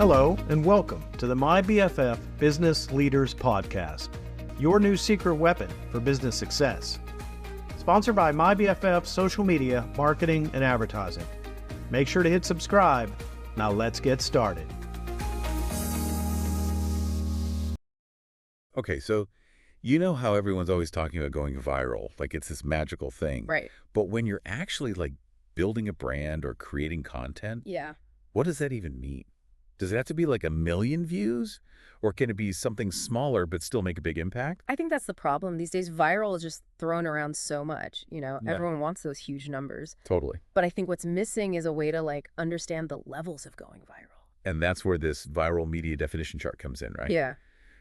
Hello, and welcome to the MyBFF Business Leaders Podcast, your new secret weapon for business success. Sponsored by MyBFF Social Media, Marketing, and Advertising. Make sure to hit subscribe. Now let's get started. Okay, so you know how everyone's always talking about going viral, like it's this magical thing. Right. But when you're actually like building a brand or creating content, Yeah. what does that even mean? Does it have to be like 1 million views? Or can it be something smaller but still make a big impact? I think that's the problem. These days, viral is just thrown around so much. Yeah. Everyone wants those huge numbers. Totally. But I think what's missing is a way to understand the levels of going viral. And that's where this viral media definition chart comes in, right? Yeah.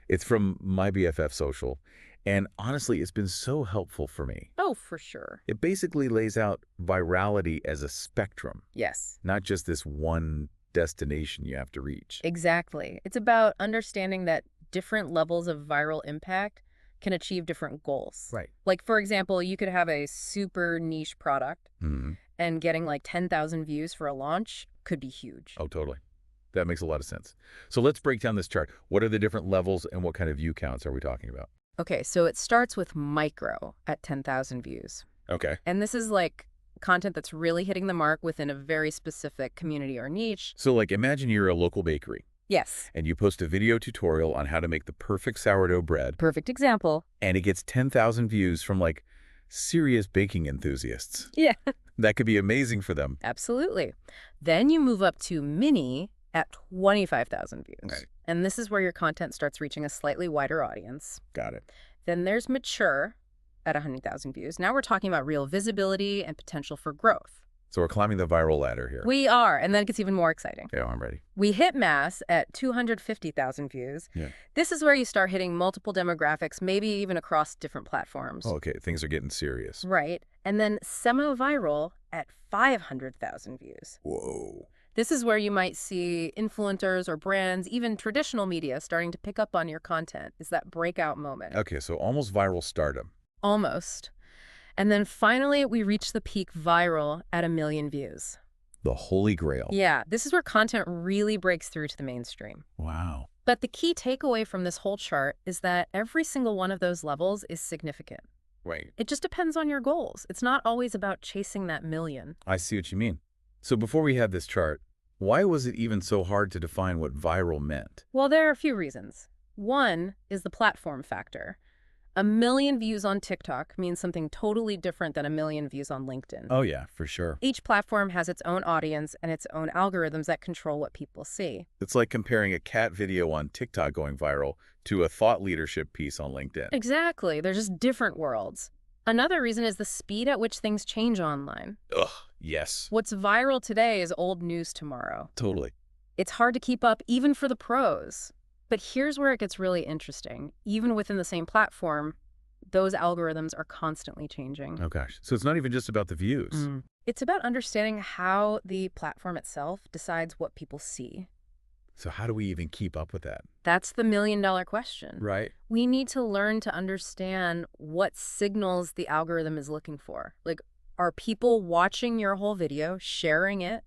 It's from MyBFF Social. And honestly, it's been so helpful for me. Oh, for sure. It basically lays out virality as a spectrum, Yes. not just this one destination you have to reach. Exactly. It's about understanding that different levels of viral impact can achieve different goals. Right. Like, for example, you could have a super niche product and getting 10,000 views for a launch could be huge. Oh, totally. That makes a lot of sense. So let's break down this chart. What are the different levels and what kind of view counts are we talking about? Okay, so it starts with micro at 10,000 views. Okay. And this is content that's really hitting the mark within a very specific community or niche. So imagine you're a local bakery Yes. and you post a video tutorial on how to make the perfect sourdough bread Perfect example. and it gets 10,000 views from serious baking enthusiasts. Yeah. That could be amazing for them. Absolutely. Then you move up to mini at 25,000 views. Right. And this is where your content starts reaching a slightly wider audience. Got it. Then there's mature at 100,000 views. Now we're talking about real visibility and potential for growth. So we're climbing the viral ladder here. We are, and then it gets even more exciting. Yeah, I'm ready. We hit mass at 250,000 views. Yeah. This is where you start hitting multiple demographics, maybe even across different platforms. Oh, okay, things are getting serious. Right. And then semi-viral at 500,000 views. Whoa. This is where you might see influencers or brands, even traditional media, starting to pick up on your content. Is that breakout moment. Okay, so almost viral stardom. Almost. And then finally, we reach the peak viral at 1 million views. The holy grail. Yeah, this is where content really breaks through to the mainstream. Wow. But the key takeaway from this whole chart is that every single one of those levels is significant. Right. It just depends on your goals. It's not always about chasing that million. I see what you mean. So before we had this chart, why was it even so hard to define what viral meant? Well, there are a few reasons. One is the platform factor. 1 million views on TikTok means something totally different than 1 million views on LinkedIn. Oh, yeah, for sure. Each platform has its own audience and its own algorithms that control what people see. It's like comparing a cat video on TikTok going viral to a thought leadership piece on LinkedIn. Exactly. They're just different worlds. Another reason is the speed at which things change online. Ugh, yes. What's viral today is old news tomorrow. Totally. It's hard to keep up even for the pros. But here's where it gets really interesting. Even within the same platform, those algorithms are constantly changing. Oh, gosh. So it's not even just about the views. It's about understanding how the platform itself decides what people see. So how do we even keep up with that? That's the million-dollar question. Right. We need to learn to understand what signals the algorithm is looking for. Are people watching your whole video, sharing it,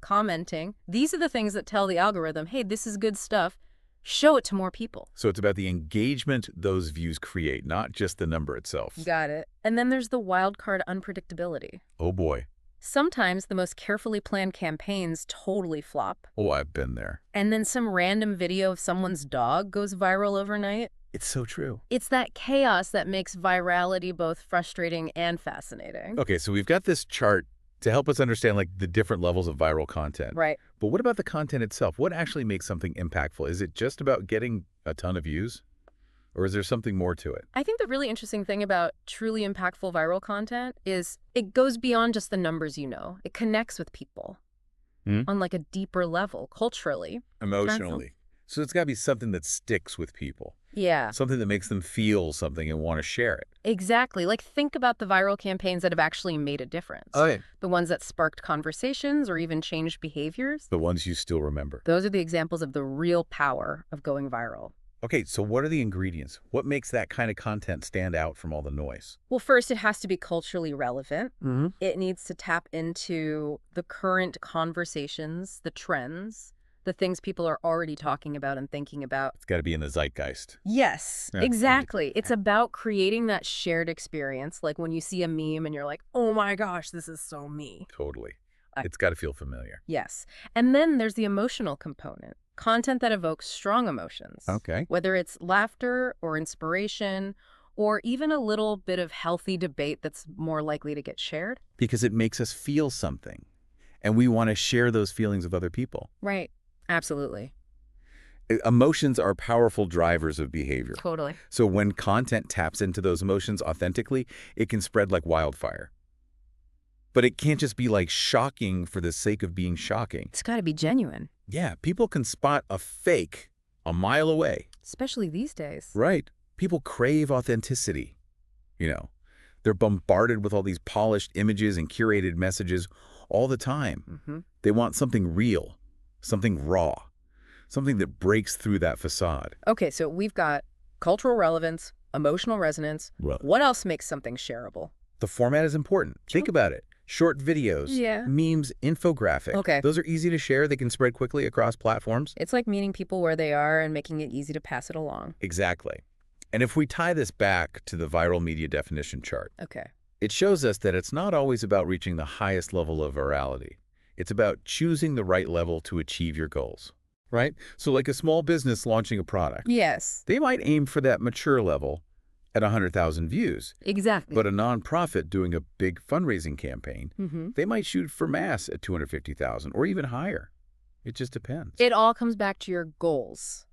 commenting? These are the things that tell the algorithm, hey, this is good stuff. Show it to more people. So it's about the engagement those views create, not just the number itself. Got it. And then there's the wild card unpredictability. Oh, boy. Sometimes the most carefully planned campaigns totally flop. Oh, I've been there. And then some random video of someone's dog goes viral overnight. It's so true. It's that chaos that makes virality both frustrating and fascinating. Okay, so we've got this chart to help us understand the different levels of viral content. Right. But what about the content itself? What actually makes something impactful? Is it just about getting a ton of views? Or is there something more to it? I think the really interesting thing about truly impactful viral content is it goes beyond just the numbers you know. It connects with people on a deeper level, culturally. Emotionally. So it's got to be something that sticks with people. Yeah. Something that makes them feel something and want to share it. Exactly. Think about the viral campaigns that have actually made a difference. Oh, yeah. The ones that sparked conversations or even changed behaviors. The ones you still remember. Those are the examples of the real power of going viral. Okay, so what are the ingredients? What makes that kind of content stand out from all the noise? Well, first, it has to be culturally relevant. It needs to tap into the current conversations, the trends, the things people are already talking about and thinking about. It's got to be in the zeitgeist. Yes, Yeah. exactly. It's about creating that shared experience, like when you see a meme and you're like, oh my gosh, this is so me. Totally. It's got to feel familiar. Yes. And then there's the emotional component, content that evokes strong emotions. Okay. Whether it's laughter or inspiration or even a little bit of healthy debate that's more likely to get shared. Because it makes us feel something, and we want to share those feelings with other people. Right. Absolutely. Emotions are powerful drivers of behavior. Totally. So when content taps into those emotions authentically, it can spread like wildfire. But it can't just be like shocking for the sake of being shocking. It's got to be genuine. Yeah, people can spot a fake a mile away. Especially these days. Right. People crave authenticity. They're bombarded with all these polished images and curated messages all the time. They want something real, something raw, something that breaks through that facade. Okay, so we've got cultural relevance, emotional resonance. Well, What else makes something shareable? the format is important. Think about it. Short videos, Yeah. memes, infographic. Okay. Those are easy to share. They can spread quickly across platforms. It's like meeting people where they are and making it easy to pass it along. Exactly. And if we tie this back to the viral media definition chart, Okay. it shows us that it's not always about reaching the highest level of virality. It's about choosing the right level to achieve your goals, right? So like a small business launching a product, Yes. they might aim for that mature level at 100,000 views. Exactly. But a nonprofit doing a big fundraising campaign, they might shoot for mass at 250,000 or even higher. It just depends. It all comes back to your goals.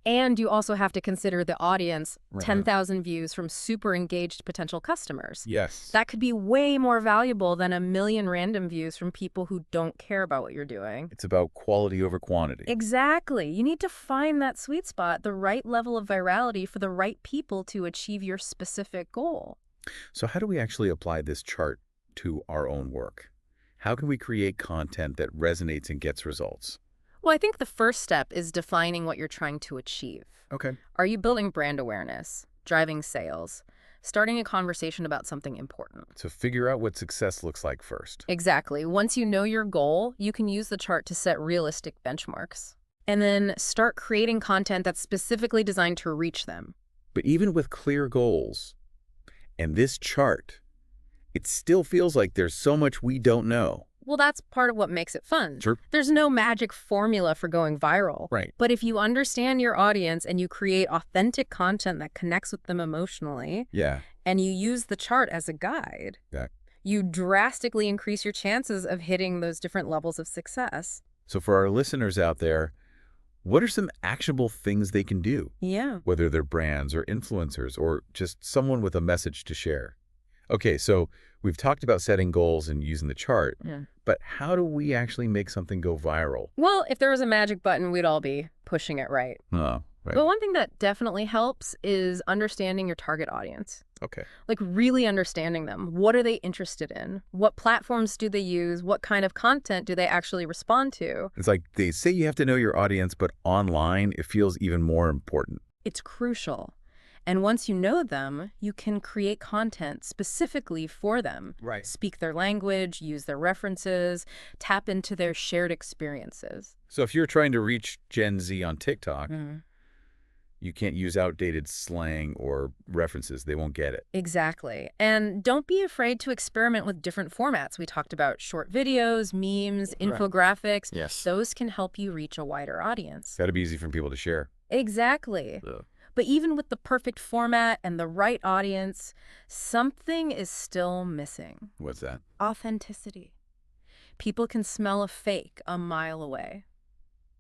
And you also have to consider the audience, 10,000 views from super engaged potential customers. Yes. That could be way more valuable than 1 million random views from people who don't care about what you're doing. It's about quality over quantity. Exactly. You need to find that sweet spot, the right level of virality for the right people to achieve your specific goal. So how do we actually apply this chart to our own work? How can we create content that resonates and gets results? Well, I think the first step is defining what you're trying to achieve. Okay. Are you building brand awareness, driving sales, starting a conversation about something important? So figure out what success looks like first. Exactly. Once you know your goal, you can use the chart to set realistic benchmarks. And then start creating content that's specifically designed to reach them. But even with clear goals and this chart, it still feels like there's so much we don't know. Well, that's part of what makes it fun. Sure. There's no magic formula for going viral. Right. But if you understand your audience and you create authentic content that connects with them emotionally, Yeah. and you use the chart as a guide, you drastically increase your chances of hitting those different levels of success. So for our listeners out there, what are some actionable things they can do? Yeah. Whether they're brands or influencers or just someone with a message to share. Okay, so we've talked about setting goals and using the chart, but how do we actually make something go viral? Well, if there was a magic button, we'd all be pushing it right. Oh, right. But one thing that definitely helps is understanding your target audience. Okay. Like really understanding them. What are they interested in? What platforms do they use? What kind of content do they actually respond to? It's like they say you have to know your audience, but online it feels even more important. It's crucial. And once you know them, you can create content specifically for them. Right. Speak their language, use their references, tap into their shared experiences. So if you're trying to reach Gen Z on TikTok, you can't use outdated slang or references. They won't get it. Exactly. And don't be afraid to experiment with different formats. We talked about short videos, memes, infographics. Yes. Those can help you reach a wider audience. Got to be easy for people to share. Exactly. But even with the perfect format and the right audience, something is still missing. What's that? Authenticity. People can smell a fake a mile away.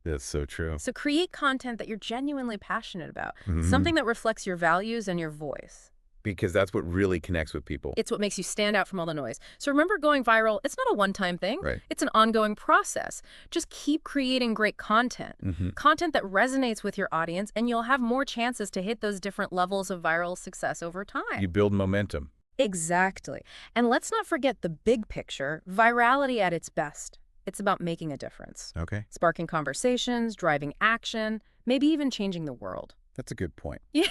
That's so true. So create content that you're genuinely passionate about, something that reflects your values and your voice. Because that's what really connects with people. It's what makes you stand out from all the noise. So remember, going viral, it's not a one-time thing. Right. It's an ongoing process. Just keep creating great content, content that resonates with your audience, and you'll have more chances to hit those different levels of viral success over time. You build momentum. Exactly. And let's not forget the big picture, virality at its best. It's about making a difference. Okay. Sparking conversations, driving action, maybe even changing the world. That's a good point. Yeah.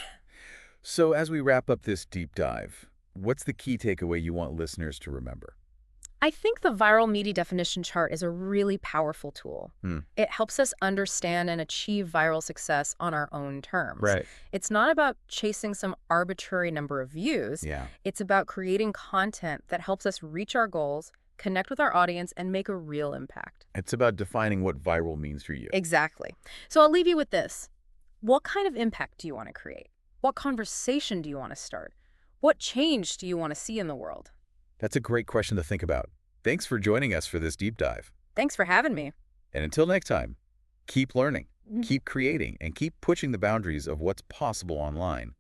So as we wrap up this deep dive, what's the key takeaway you want listeners to remember? I think the viral media definition chart is a really powerful tool. It helps us understand and achieve viral success on our own terms. Right. It's not about chasing some arbitrary number of views. Yeah. It's about creating content that helps us reach our goals, connect with our audience, and make a real impact. It's about defining what viral means for you. Exactly. So I'll leave you with this. What kind of impact do you want to create? What conversation do you want to start? What change do you want to see in the world? That's a great question to think about. Thanks for joining us for this deep dive. Thanks for having me. And until next time, keep learning, keep creating, and keep pushing the boundaries of what's possible online.